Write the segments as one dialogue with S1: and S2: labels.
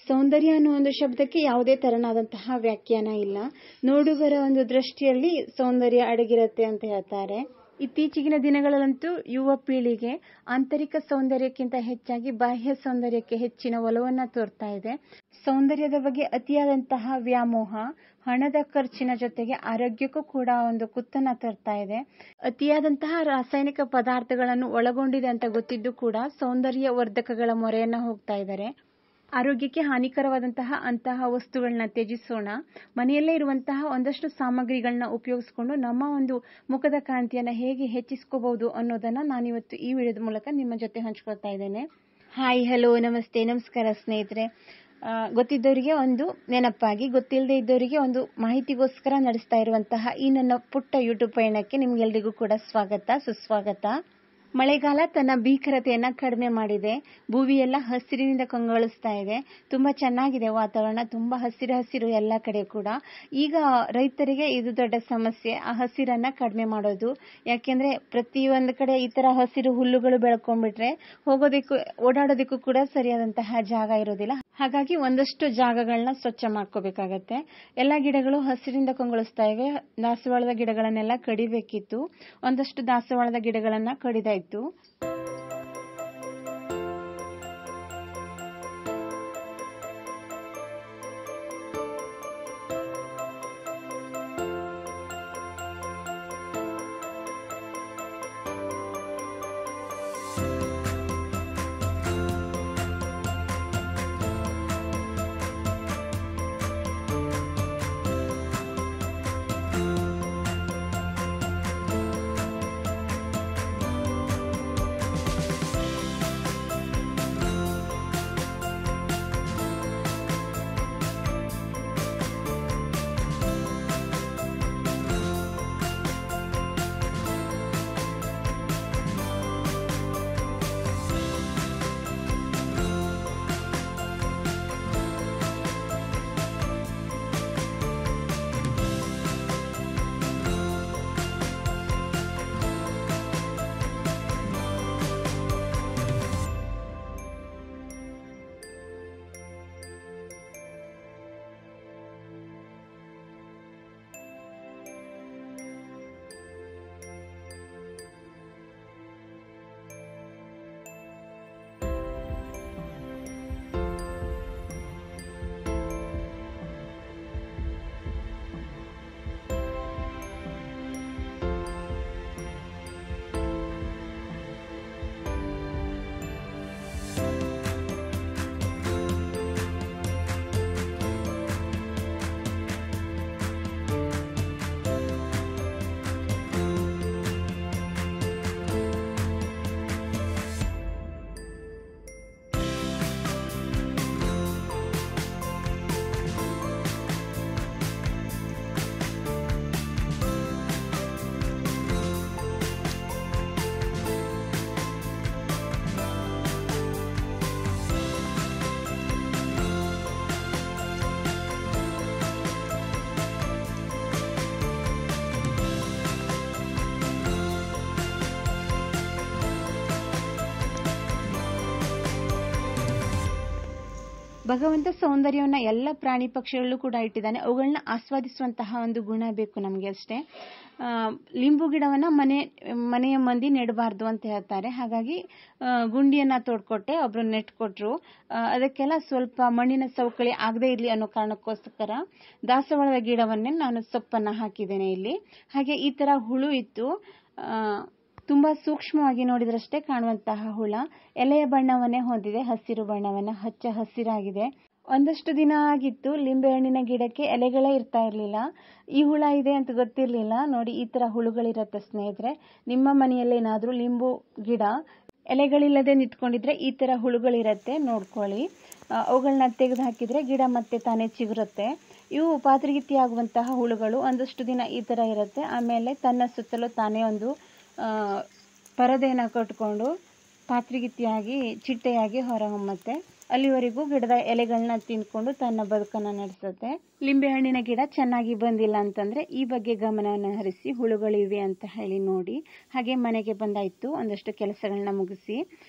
S1: ಸೌಂದರ್ಯ ಅನ್ನೋ ಒಂದು ಶಬ್ದಕ್ಕೆ ಯಾವುದೇ ತರನಾದಂತಹ ವ್ಯಾಖ್ಯಾನ ಇಲ್ಲ. ನೋಡುಗರ ಒಂದು ದೃಷ್ಟಿಯಲ್ಲಿ ಸೌಂದರ್ಯ ಅಡಗಿರುತ್ತೆ ಅಂತ ಹೇಳ್ತಾರೆ. ಇತ್ತೀಚಿನ ದಿನಗಳಲ್ಲಂತೂ ಯುವ ಪೀಳಿಗೆ ಆಂತರಿಕ ಸೌಂದರ್ಯಕ್ಕಿಂತ ಹೆಚ್ಚಾಗಿ ಬಾಹ್ಯ ಸೌಂದರ್ಯಕ್ಕೆ ಹೆಚ್ಚಿನ ಒಲವನ್ನ ತೋರ್ತಾ ಇದೆ. ಸೌಂದರ್ಯದ ಬಗ್ಗೆ ಅತಿಯಾದಂತಹ ವ್ಯಾಮೋಹ ಹಣದ ಖರ್ಚಿನ ಜೊತೆಗೆ ಆರೋಗ್ಯಕ್ಕೂ ಕೂಡ ಒಂದು ಕುತ್ತನ್ನ ತರ್ತಾ ಇದೆ. ಅತಿಯಾದಂತಹ ರಾಸಾಯನಿಕ ಪದಾರ್ಥಗಳನ್ನು ಒಳಗೊಂಡಿದೆ ಅಂತ ಗೊತ್ತಿದ್ದು ಕೂಡ ಸೌಂದರ್ಯ ವರ್ಧಕಗಳ ಮೊರೆಯನ್ನ ಹೋಗ್ತಾ ಇದ್ದಾರೆ. ಆರೋಗ್ಯಕ್ಕೆ ಹಾನಿಕರವಾದಂತಹ ಅಂತಹ ವಸ್ತುಗಳನ್ನ ತ್ಯಜಿಸೋಣ. ಮನೆಯಲ್ಲೇ ಇರುವಂತಹ ಒಂದಷ್ಟು ಸಾಮಗ್ರಿಗಳನ್ನ ಉಪಯೋಗಿಸ್ಕೊಂಡು ನಮ್ಮ ಒಂದು ಮುಖದ ಕಾಂತಿಯನ್ನ ಹೇಗೆ ಹೆಚ್ಚಿಸ್ಕೋಬಹುದು ಅನ್ನೋದನ್ನ ನಾನಿವತ್ತು ಈ ವಿಡಿಯೋದ ಮೂಲಕ ನಿಮ್ಮ ಜೊತೆ ಹಂಚ್ಕೊಳ್ತಾ ಇದ್ದೇನೆ. ಹಾಯ್, ಹಲೋ, ನಮಸ್ತೆ, ನಮಸ್ಕಾರ ಸ್ನೇಹಿತರೆ. ಗೊತ್ತಿದ್ದವರಿಗೆ ಒಂದು ನೆನಪಾಗಿ, ಗೊತ್ತಿಲ್ಲದೆ ಇದ್ದವರಿಗೆ ಒಂದು ಮಾಹಿತಿಗೋಸ್ಕರ ನಡೆಸ್ತಾ ಇರುವಂತಹ ಈ ನನ್ನ ಪುಟ್ಟ ಯೂಟ್ಯೂಬ್ ಪಯಣಕ್ಕೆ ನಿಮ್ಗೆಲ್ರಿಗೂ ಕೂಡ ಸ್ವಾಗತ, ಸುಸ್ವಾಗತ. ಮಳೆಗಾಲ ತನ್ನ ಭೀಕರತೆಯನ್ನ ಕಡಿಮೆ ಮಾಡಿದೆ. ಭೂಮಿಯೆಲ್ಲ ಹಸಿರಿನಿಂದ ಕಂಗೊಳಿಸ್ತಾ ಇದೆ. ತುಂಬಾ ಚೆನ್ನಾಗಿದೆ ವಾತಾವರಣ, ತುಂಬಾ ಹಸಿರು ಎಲ್ಲ ಕಡೆ ಕೂಡ. ಈಗ ರೈತರಿಗೆ ಇದು ದೊಡ್ಡ ಸಮಸ್ಯೆ, ಆ ಹಸಿರನ್ನ ಕಡಿಮೆ ಮಾಡೋದು. ಯಾಕೆಂದ್ರೆ ಪ್ರತಿಯೊಂದು ಕಡೆ ಈ ತರ ಹಸಿರು ಹುಲ್ಲುಗಳು ಬೆಳ್ಕೊಂಡ್ಬಿಟ್ರೆ ಓಡಾಡೋದಕ್ಕೂ ಕೂಡ ಸರಿಯಾದಂತಹ ಜಾಗ ಇರೋದಿಲ್ಲ. ಹಾಗಾಗಿ ಒಂದಷ್ಟು ಜಾಗಗಳನ್ನ ಸ್ವಚ್ಛ ಮಾಡ್ಕೋಬೇಕಾಗತ್ತೆ. ಎಲ್ಲ ಗಿಡಗಳು ಹಸಿರಿಂದ ಕಂಗೊಳಿಸ್ತಾ ಇವೆ. ದಾಸವಾಳದ ಗಿಡಗಳನ್ನೆಲ್ಲ ಕಡಿಬೇಕಿತ್ತು. ಒಂದಷ್ಟು ದಾಸವಾಳದ ಗಿಡಗಳನ್ನ ಕಡಿದಾಯ್ತು. ಭಗವಂತ ಸೌಂದರ್ಯವನ್ನ ಎಲ್ಲ ಪ್ರಾಣಿ ಪಕ್ಷಿಗಳಲ್ಲೂ ಕೂಡ ಇಟ್ಟಿದ್ದಾನೆ. ಅವುಗಳನ್ನ ಆಸ್ವಾದಿಸುವಂತಹ ಒಂದು ಗುಣ ಬೇಕು ನಮಗೆ ಅಷ್ಟೇ. ಲಿಂಬು ಗಿಡವನ್ನ ಮನೆಯ ಮಂದಿ ನೆಡಬಾರ್ದು ಅಂತ ಹೇಳ್ತಾರೆ. ಹಾಗಾಗಿ ಗುಂಡಿಯನ್ನ ತೋಡ್ಕೊಟ್ಟೆ, ಒಬ್ರು ನೆಟ್ಕೊಟ್ರು. ಅದಕ್ಕೆಲ್ಲ ಸ್ವಲ್ಪ ಮಣ್ಣಿನ ಸವಕಳಿ ಆಗದೆ ಇರ್ಲಿ ಅನ್ನೋ ಕಾರಣಕ್ಕೋಸ್ಕರ ದಾಸವಾಳದ ಗಿಡವನ್ನೇ ನಾನು ಸೊಪ್ಪನ್ನ ಹಾಕಿದ್ದೇನೆ ಇಲ್ಲಿ. ಹಾಗೆ ಈ ತರ ಹುಳು ಇತ್ತು. ತುಂಬಾ ಸೂಕ್ಷ್ಮವಾಗಿ ನೋಡಿದ್ರಷ್ಟೇ ಕಾಣುವಂತಹ ಹುಳ. ಎಲೆಯ ಬಣ್ಣವನ್ನೇ ಹೊಂದಿದೆ, ಹಸಿರು ಬಣ್ಣವನ್ನ, ಹಚ್ಚ ಹಸಿರಾಗಿದೆ. ಒಂದಷ್ಟು ದಿನ ಆಗಿತ್ತು ಲಿಂಬೆಹಣ್ಣಿನ ಗಿಡಕ್ಕೆ ಎಲೆಗಳೇ ಇರ್ತಾ ಇರ್ಲಿಲ್ಲ. ಈ ಹುಳ ಇದೆ ಅಂತ ಗೊತ್ತಿರ್ಲಿಲ್ಲ. ನೋಡಿ, ಈ ತರ ಹುಳುಗಳಿರತ್ತೆ ಸ್ನೇಹಿತರೆ. ನಿಮ್ಮ ಮನೆಯಲ್ಲೇನಾದ್ರೂ ಲಿಂಬು ಗಿಡ ಎಲೆಗಳಿಲ್ಲದೆ ನಿಂತ್ಕೊಂಡಿದ್ರೆ ಈ ತರ ಹುಳುಗಳಿರತ್ತೆ, ನೋಡ್ಕೊಳ್ಳಿ. ಅವುಗಳನ್ನ ತೆಗೆದು ಹಾಕಿದ್ರೆ ಗಿಡ ಮತ್ತೆ ತಾನೇ ಚಿಗುರುತ್ತೆ. ಇವು ಪಾತರಗಿತ್ತಿ ಆಗುವಂತಹ ಹುಳುಗಳು. ಒಂದಷ್ಟು ದಿನ ಈ ತರ ಇರುತ್ತೆ. ಆಮೇಲೆ ತನ್ನ ಸುತ್ತಲೂ ತಾನೇ ಒಂದು ಪರದೆಯನ್ನು ಕಟ್ಕೊಂಡು ಪಾತರಗಿತ್ತಿಯಾಗಿ ಚಿಟ್ಟೆಯಾಗಿ ಹೊರಹೊಮ್ಮತ್ತೆ. ಅಲ್ಲಿವರೆಗೂ ಗಿಡದ ಎಲೆಗಳನ್ನ ತಿಂದ್ಕೊಂಡು ತನ್ನ ಬದುಕನ್ನು ನಡೆಸುತ್ತೆ. ಲಿಂಬೆಹಣ್ಣಿನ ಗಿಡ ಚೆನ್ನಾಗಿ ಬಂದಿಲ್ಲ ಅಂತಂದ್ರೆ ಈ ಬಗ್ಗೆ ಗಮನವನ್ನು ಹರಿಸಿ ಹುಳುಗಳಿವೆ ಅಂತ ಹೇಳಿ ನೋಡಿ. ಹಾಗೆ ಮನೆಗೆ ಬಂದಾಯ್ತು, ಒಂದಷ್ಟು ಕೆಲಸಗಳನ್ನ ಮುಗಿಸಿ.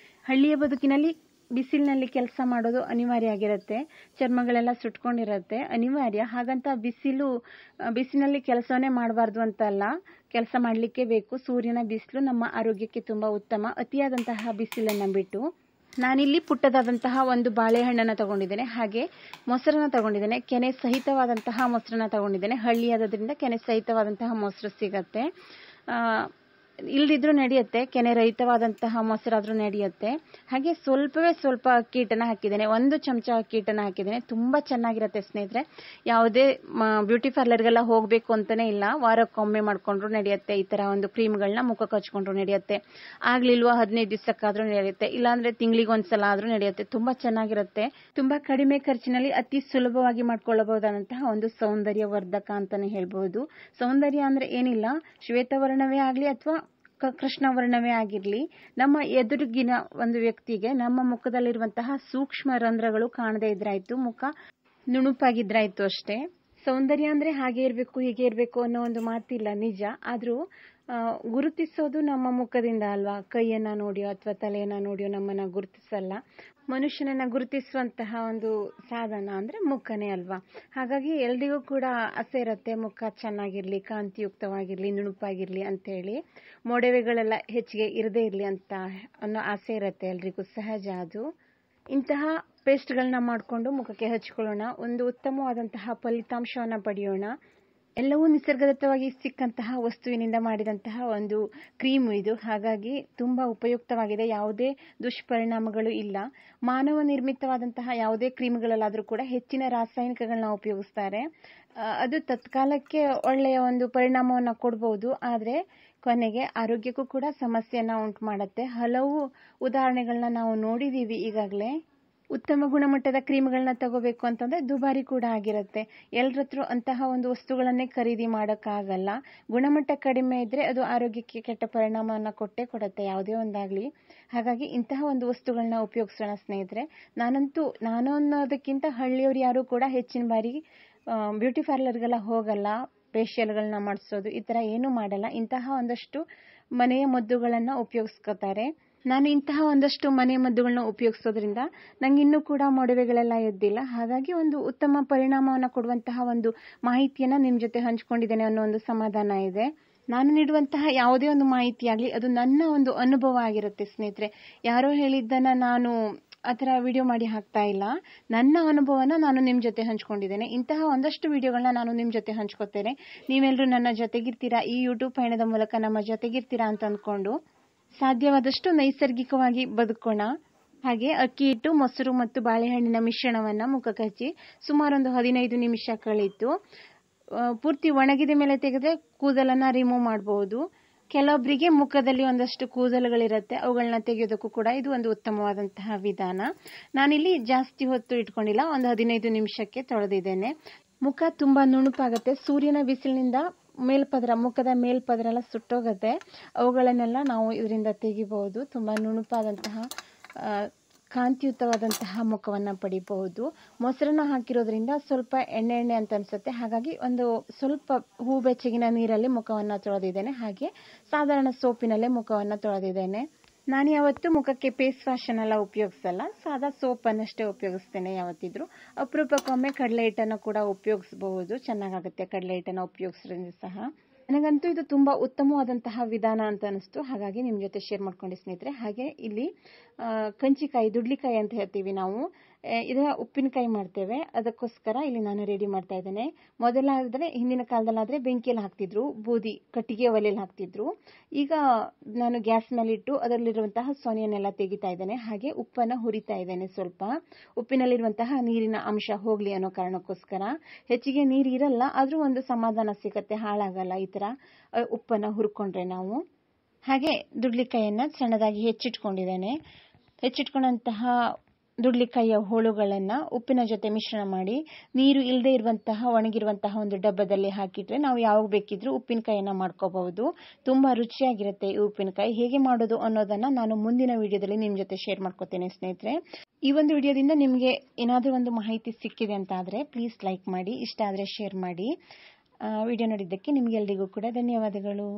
S1: ಹಳ್ಳಿಯ ಬದುಕಿನಲ್ಲಿ ಬಿಸಿಲಿನಲ್ಲಿ ಕೆಲಸ ಮಾಡೋದು ಅನಿವಾರ್ಯ ಆಗಿರುತ್ತೆ. ಚರ್ಮಗಳೆಲ್ಲ ಸುಟ್ಕೊಂಡಿರುತ್ತೆ, ಅನಿವಾರ್ಯ. ಹಾಗಂತ ಬಿಸಿಲಿನಲ್ಲಿ ಕೆಲಸವನ್ನೇ ಮಾಡಬಾರ್ದು ಅಂತಲ್ಲ, ಕೆಲಸ ಮಾಡಲಿಕ್ಕೆ ಬೇಕು. ಸೂರ್ಯನ ಬಿಸಿಲು ನಮ್ಮ ಆರೋಗ್ಯಕ್ಕೆ ತುಂಬ ಉತ್ತಮ. ಅತಿಯಾದಂತಹ ಬಿಸಿಲನ್ನು ಬಿಟ್ಟು ನಾನಿಲ್ಲಿ ಪುಟ್ಟದಾದಂತಹ ಒಂದು ಬಾಳೆಹಣ್ಣನ್ನು ತಗೊಂಡಿದ್ದೇನೆ, ಹಾಗೆ ಮೊಸರನ್ನ ತಗೊಂಡಿದ್ದೇನೆ. ಕೆನೆ ಸಹಿತವಾದಂತಹ ಮೊಸರನ್ನ ತಗೊಂಡಿದ್ದೇನೆ. ಹಳ್ಳಿಯಾದ್ರಿಂದ ಕೆನೆ ಸಹಿತವಾದಂತಹ ಮೊಸರು ಸಿಗತ್ತೆ. ಇಲ್ದಿದ್ರೂ ನಡೆಯುತ್ತೆ, ಕೆನೆ ರಹಿತವಾದಂತಹ ಮೊಸರಾದ್ರೂ ನಡೆಯುತ್ತೆ. ಹಾಗೆ ಸ್ವಲ್ಪ ಅಕ್ಕಿಹಿಟ್ಟನ್ನು ಹಾಕಿದ್ದೇನೆ, 1 ಚಮಚ ಅಕ್ಕಿಹಿಟ್ಟನ್ನು ಹಾಕಿದ್ದೇನೆ. ತುಂಬ ಚೆನ್ನಾಗಿರುತ್ತೆ ಸ್ನೇಹಿತರೆ. ಯಾವುದೇ ಬ್ಯೂಟಿ ಪಾರ್ಲರ್ಗೆಲ್ಲ ಹೋಗಬೇಕು ಅಂತಲೇ ಇಲ್ಲ, ವಾರಕ್ಕೊಮ್ಮೆ ಮಾಡ್ಕೊಂಡ್ರು ನಡೆಯುತ್ತೆ. ಈ ಥರ ಒಂದು ಕ್ರೀಮ್ಗಳನ್ನ ಮುಖಕ್ಕೆ ಹಚ್ಕೊಂಡ್ರು ನಡೆಯುತ್ತೆ. ಆಗ್ಲಿಲ್ವಾ 15 ದಿವಸಕ್ಕಾದ್ರೂ ನಡೆಯುತ್ತೆ, ಇಲ್ಲಾಂದ್ರೆ ತಿಂಗಳಿಗೆ ಒಂದ್ಸಲ ಆದ್ರೂ ನಡೆಯುತ್ತೆ. ತುಂಬ ಚೆನ್ನಾಗಿರುತ್ತೆ. ತುಂಬ ಕಡಿಮೆ ಖರ್ಚಿನಲ್ಲಿ ಅತಿ ಸುಲಭವಾಗಿ ಮಾಡ್ಕೊಳ್ಳಬಹುದಾದಂತಹ ಒಂದು ಸೌಂದರ್ಯ ವರ್ಧಕ ಅಂತಾನೆ ಹೇಳ್ಬಹುದು. ಸೌಂದರ್ಯ ಅಂದ್ರೆ ಏನಿಲ್ಲ, ಶ್ವೇತವರ್ಣವೇ ಆಗ್ಲಿ ಅಥವಾ ಕೃಷ್ಣವರ್ಣವೇ ಆಗಿರ್ಲಿ, ನಮ್ಮ ಎದುರಿಗಿನ ಒಂದು ವ್ಯಕ್ತಿಗೆ ನಮ್ಮ ಮುಖದಲ್ಲಿರುವಂತಹ ಸೂಕ್ಷ್ಮ ರಂಧ್ರಗಳು ಕಾಣದೇ ಇದ್ರಾಯ್ತು, ಮುಖ ನುಣುಪಾಗಿದ್ರಾಯ್ತು ಅಷ್ಟೇ. ಸೌಂದರ್ಯ ಅಂದ್ರೆ ಹಾಗೆ ಇರಬೇಕು ಹೀಗೆ ಇರಬೇಕು ಅನ್ನೋ ಒಂದು ಮಾತಿಲ್ಲ, ನಿಜ. ಆದ್ರೂ ಗುರುತಿಸೋದು ನಮ್ಮ ಮುಖದಿಂದ ಅಲ್ವಾ. ಕೈಯನ್ನ ನೋಡಿಯೋ ಅಥವಾ ತಲೆಯನ್ನ ನೋಡಿಯೋ ನಮ್ಮನ್ನ ಗುರುತಿಸಲ್ಲ. ಮನುಷ್ಯನನ್ನ ಗುರುತಿಸುವಂತಹ ಒಂದು ಸಾಧನ ಅಂದ್ರೆ ಮುಖನೇ ಅಲ್ವಾ. ಹಾಗಾಗಿ ಎಲ್ರಿಗೂ ಕೂಡ ಆಸೆ ಇರುತ್ತೆ, ಮುಖ ಚೆನ್ನಾಗಿರ್ಲಿ, ಕಾಂತಿಯುಕ್ತವಾಗಿರ್ಲಿ, ನುಣುಪಾಗಿರ್ಲಿ ಅಂತೇಳಿ. ಮೊಡವೆಗಳೆಲ್ಲ ಹೆಚ್ಚಿಗೆ ಇರದೇ ಇರ್ಲಿ ಅಂತ ಅನ್ನೋ ಆಸೆ ಇರುತ್ತೆ ಎಲ್ರಿಗೂ, ಸಹಜ ಅದು. ಇಂತಹ ಪೇಸ್ಟ್ಗಳನ್ನ ಮಾಡಿಕೊಂಡು ಮುಖಕ್ಕೆ ಹಚ್ಕೊಳ್ಳೋಣ, ಒಂದು ಉತ್ತಮವಾದಂತಹ ಫಲಿತಾಂಶವನ್ನ ಪಡೆಯೋಣ. ಎಲ್ಲವೂ ನಿಸರ್ಗದತ್ತವಾಗಿ ಸಿಕ್ಕಂತಹ ವಸ್ತುವಿನಿಂದ ಮಾಡಿದಂತಹ ಒಂದು ಕ್ರೀಮು ಇದು. ಹಾಗಾಗಿ ತುಂಬಾ ಉಪಯುಕ್ತವಾಗಿದೆ, ಯಾವುದೇ ದುಷ್ಪರಿಣಾಮಗಳು ಇಲ್ಲ. ಮಾನವ ನಿರ್ಮಿತವಾದಂತಹ ಯಾವುದೇ ಕ್ರೀಮ್ಗಳಲ್ಲಾದ್ರೂ ಕೂಡ ಹೆಚ್ಚಿನ ರಾಸಾಯನಿಕಗಳನ್ನ ಉಪಯೋಗಿಸ್ತಾರೆ. ಅದು ತತ್ಕಾಲಕ್ಕೆ ಒಳ್ಳೆಯ ಒಂದು ಪರಿಣಾಮವನ್ನ ಕೊಡಬಹುದು, ಆದ್ರೆ ಕೊನೆಗೆ ಆರೋಗ್ಯಕ್ಕೂ ಕೂಡ ಸಮಸ್ಯೆಯನ್ನ ಉಂಟು ಮಾಡುತ್ತೆ. ಹಲವು ಉದಾಹರಣೆಗಳನ್ನ ನಾವು ನೋಡಿದೀವಿ ಈಗಾಗಲೇ. ಉತ್ತಮ ಗುಣಮಟ್ಟದ ಕ್ರೀಮ್ಗಳನ್ನ ತಗೋಬೇಕು ಅಂತಂದ್ರೆ ದುಬಾರಿ ಕೂಡ ಆಗಿರುತ್ತೆ. ಎಲ್ಲರತ್ರ ಅಂತಹ ಒಂದು ವಸ್ತುಗಳನ್ನೇ ಖರೀದಿ ಮಾಡೋಕ್ಕಾಗಲ್ಲ. ಗುಣಮಟ್ಟ ಕಡಿಮೆ ಇದ್ರೆ ಅದು ಆರೋಗ್ಯಕ್ಕೆ ಕೆಟ್ಟ ಪರಿಣಾಮವನ್ನ ಕೊಟ್ಟೇ ಕೊಡುತ್ತೆ, ಯಾವುದೇ ಒಂದಾಗ್ಲಿ. ಹಾಗಾಗಿ ಇಂತಹ ಒಂದು ವಸ್ತುಗಳನ್ನ ಉಪಯೋಗಿಸೋಣ ಸ್ನೇಹಿತರೆ. ನಾನು ಅನ್ನೋದಕ್ಕಿಂತ ಹಳ್ಳಿಯವರು ಯಾರು ಕೂಡ ಹೆಚ್ಚಿನ ಬಾರಿ ಬ್ಯೂಟಿ ಪಾರ್ಲರ್ಗೆಲ್ಲ ಹೋಗಲ್ಲ, ಫೇಶಿಯಲ್ಗಳನ್ನ ಮಾಡಿಸೋದು ಈ ತರ ಏನು ಮಾಡಲ್ಲ. ಇಂತಹ ಒಂದಷ್ಟು ಮನೆಯ ಮದ್ದುಗಳನ್ನ ಉಪಯೋಗಿಸ್ಕೋತಾರೆ. ನಾನು ಇಂತಹ ಒಂದಷ್ಟು ಮನೆ ಮದ್ದುಗಳನ್ನ ಉಪಯೋಗಿಸೋದ್ರಿಂದ ನಂಗೆ ಇನ್ನೂ ಕೂಡ ಮೊಡವೆಗಳೆಲ್ಲ ಎದ್ದಿಲ್ಲ. ಹಾಗಾಗಿ ಒಂದು ಉತ್ತಮ ಪರಿಣಾಮವನ್ನು ಕೊಡುವಂತಹ ಒಂದು ಮಾಹಿತಿಯನ್ನ ನಿಮ್ ಜೊತೆ ಹಂಚ್ಕೊಂಡಿದ್ದೇನೆ ಅನ್ನೋ ಒಂದು ಸಮಾಧಾನ ಇದೆ. ನಾನು ನೀಡುವಂತಹ ಯಾವುದೇ ಒಂದು ಮಾಹಿತಿ ಆಗಲಿ ಅದು ನನ್ನ ಒಂದು ಅನುಭವ ಆಗಿರುತ್ತೆ ಸ್ನೇಹಿತರೆ. ಯಾರೋ ಹೇಳಿದ್ದನ್ನ ನಾನು ಆ ಥರ ವಿಡಿಯೋ ಮಾಡಿ ಹಾಕ್ತಾ ಇಲ್ಲ, ನನ್ನ ಅನುಭವನ ನಾನು ನಿಮ್ಮ ಜೊತೆ ಹಂಚ್ಕೊಂಡಿದ್ದೇನೆ. ಇಂತಹ ಒಂದಷ್ಟು ವಿಡಿಯೋಗಳನ್ನ ನಾನು ನಿಮ್ಮ ಜೊತೆ ಹಂಚ್ಕೊತೇನೆ. ನೀವೆಲ್ಲರೂ ನನ್ನ ಜೊತೆಗಿರ್ತೀರಾ, ಈ ಯೂಟ್ಯೂಬ್ ಪಯಣದ ಮೂಲಕ ನಮ್ಮ ಜೊತೆಗಿರ್ತೀರಾ ಅಂತ ಅಂದ್ಕೊಂಡು ಸಾಧ್ಯವಾದಷ್ಟು ನೈಸರ್ಗಿಕವಾಗಿ ಬದುಕೋಣ. ಹಾಗೆ ಅಕ್ಕಿ ಹಿಟ್ಟು, ಮೊಸರು ಮತ್ತು ಬಾಳೆಹಣ್ಣಿನ ಮಿಶ್ರಣವನ್ನ ಮುಖಕ್ಕೆ ಹಚ್ಚಿ ಸುಮಾರೊಂದು 15 ನಿಮಿಷ ಕಳೀತು. ಪೂರ್ತಿ ಒಣಗಿದ ಮೇಲೆ ತೆಗೆದ್ರೆ ಕೂದಲನ್ನ ರಿಮೂವ್ ಮಾಡಬಹುದು. ಕೆಲವೊಬ್ಬರಿಗೆ ಮುಖದಲ್ಲಿ ಒಂದಷ್ಟು ಕೂದಲುಗಳಿರುತ್ತೆ, ಅವುಗಳನ್ನ ತೆಗೆಯೋದಕ್ಕೂ ಕೂಡ ಇದು ಒಂದು ಉತ್ತಮವಾದಂತಹ ವಿಧಾನ. ನಾನಿಲ್ಲಿ ಜಾಸ್ತಿ ಹೊತ್ತು ಇಟ್ಕೊಂಡಿಲ್ಲ, ಒಂದು 15 ನಿಮಿಷಕ್ಕೆ ತೊಳೆದಿದ್ದೇನೆ. ಮುಖ ತುಂಬಾ ನುಣುಪಾಗುತ್ತೆ. ಸೂರ್ಯನ ಬಿಸಿಲಿನಿಂದ ಮುಖದ ಮೇಲ್ಪದರ ಎಲ್ಲ ಸುಟ್ಟೋಗುತ್ತೆ. ಅವುಗಳನ್ನೆಲ್ಲ ನಾವು ಇದರಿಂದ ತೆಗಿಬಹುದು. ತುಂಬಾ ನುಣುಪಾದಂತಹ ಕಾಂತಿಯುತವಾದಂತಹ ಮುಖವನ್ನ ಪಡಿಬಹುದು. ಮೊಸರನ್ನ ಹಾಕಿರೋದ್ರಿಂದ ಸ್ವಲ್ಪ ಎಣ್ಣೆ ಅಂತ ಅನ್ಸುತ್ತೆ. ಹಾಗಾಗಿ ಒಂದು ಸ್ವಲ್ಪ ಹೂ ಬೆಚ್ಚಗಿನ ನೀರಲ್ಲಿ ಮುಖವನ್ನ ತೊಳೆದಿದ್ದೇನೆ. ಹಾಗೆ ಸಾಧಾರಣ ಸೋಪಿನಲ್ಲೇ ಮುಖವನ್ನ ತೊಳೆದಿದ್ದೇನೆ. ನಾನು ಯಾವತ್ತೂ ಮುಖಕ್ಕೆ ಫೇಸ್ ವಾಶ್ ಅನ್ನೆಲ್ಲ ಉಪಯೋಗಿಸಲ್ಲ, ಸಾದಾ ಸೋಪ್ ಅನ್ನಷ್ಟೇ ಉಪಯೋಗಿಸ್ತೇನೆ ಯಾವತ್ತಿದ್ರು. ಅಪರೂಪಕ್ಕೊಮ್ಮೆ ಕಡಲೆ ಹಿಟ್ಟನ್ನು ಕೂಡ ಉಪಯೋಗಿಸಬಹುದು, ಚೆನ್ನಾಗಾಗುತ್ತೆ ಕಡಲೆ ಹಿಟ್ಟನ್ನು ಉಪಯೋಗಿಸೋದ್ರಿಂದ ಸಹ. ನನಗಂತೂ ಇದು ತುಂಬಾ ಉತ್ತಮವಾದಂತಹ ವಿಧಾನ ಅಂತ ಅನಿಸ್ತು, ಹಾಗಾಗಿ ನಿಮ್ ಜೊತೆ ಶೇರ್ ಮಾಡ್ಕೊಂಡೆ ಸ್ನೇಹಿತರೆ. ಹಾಗೆ ಇಲ್ಲಿ ಕಂಚಿಕಾಯಿ, ದುಡ್ಲಿಕಾಯಿ ಅಂತ ಹೇಳ್ತೀವಿ ನಾವು, ಇದರ ಉಪ್ಪಿನಕಾಯಿ ಮಾಡ್ತೇವೆ. ಅದಕ್ಕೋಸ್ಕರ ಇಲ್ಲಿ ನಾನು ರೆಡಿ ಮಾಡ್ತಾ ಇದ್ದೇನೆ. ಮೊದಲಾದ್ರೆ ಹಿಂದಿನ ಕಾಲದಲ್ಲಾದ್ರೆ ಬೆಂಕಿಯಲ್ಲಿ ಹಾಕ್ತಿದ್ರು, ಬೂದಿ ಕಟ್ಟಿಗೆ ಒಲೆಯಲ್ಲಿ ಹಾಕ್ತಿದ್ರು. ಈಗ ನಾನು ಗ್ಯಾಸ್ ಮೇಲೆ ಇಟ್ಟು ಅದರಲ್ಲಿರುವಂತಹ ಸೊನೆಯನ್ನೆಲ್ಲ ತೆಗಿತಾ ಇದ್ದೇನೆ. ಹಾಗೆ ಉಪ್ಪನ್ನ ಹುರಿತಾ ಇದ್ದೇನೆ. ಸ್ವಲ್ಪ ಉಪ್ಪಿನಲ್ಲಿರುವಂತಹ ನೀರಿನ ಅಂಶ ಹೋಗ್ಲಿ ಅನ್ನೋ ಕಾರಣಕ್ಕೋಸ್ಕರ. ಹೆಚ್ಚಿಗೆ ನೀರು ಇರಲ್ಲ, ಆದ್ರೂ ಒಂದು ಸಮಾಧಾನ ಸಿಗತ್ತೆ, ಹಾಳಾಗಲ್ಲ ಈ ತರ ಉಪ್ಪನ್ನ ಹುರ್ಕೊಂಡ್ರೆ ನಾವು. ಹಾಗೆ ದುಡ್ಲಿಕಾಯಿಯನ್ನ ಸಣ್ಣದಾಗಿ ಹೆಚ್ಚಿಟ್ಕೊಂಡಿದ್ದೇನೆ. ಹೆಚ್ಚಿಟ್ಕೊಂಡಂತಹ ದುಡ್ಲಿಕಾಯಿಯ ಹೋಳುಗಳನ್ನ ಉಪ್ಪಿನ ಜೊತೆ ಮಿಶ್ರಣ ಮಾಡಿ ನೀರು ಇಲ್ಲದೆ ಇರುವಂತಹ ಒಣಗಿರುವಂತಹ ಒಂದು ಡಬ್ಬದಲ್ಲಿ ಹಾಕಿಟ್ರೆ ನಾವು ಯಾವಾಗ ಬೇಕಿದ್ರೂ ಉಪ್ಪಿನಕಾಯಿಯನ್ನ ಮಾಡ್ಕೋಬಹುದು. ತುಂಬಾ ರುಚಿಯಾಗಿರುತ್ತೆ ಈ ಉಪ್ಪಿನಕಾಯಿ. ಹೇಗೆ ಮಾಡೋದು ಅನ್ನೋದನ್ನ ನಾನು ಮುಂದಿನ ವಿಡಿಯೋದಲ್ಲಿ ನಿಮ್ ಜೊತೆ ಶೇರ್ ಮಾಡ್ಕೋತೇನೆ ಸ್ನೇಹಿತರೆ. ಈ ಒಂದು ವಿಡಿಯೋದಿಂದ ನಿಮ್ಗೆ ಏನಾದ್ರೂ ಒಂದು ಮಾಹಿತಿ ಸಿಕ್ಕಿದೆ ಅಂತ ಆದ್ರೆ ಪ್ಲೀಸ್ ಲೈಕ್ ಮಾಡಿ, ಇಷ್ಟ ಆದ್ರೆ ಶೇರ್ ಮಾಡಿ. ವಿಡಿಯೋ ನೋಡಿದ್ದಕ್ಕೆ ನಿಮ್ಗೆಲ್ರಿಗೂ ಕೂಡ ಧನ್ಯವಾದಗಳು.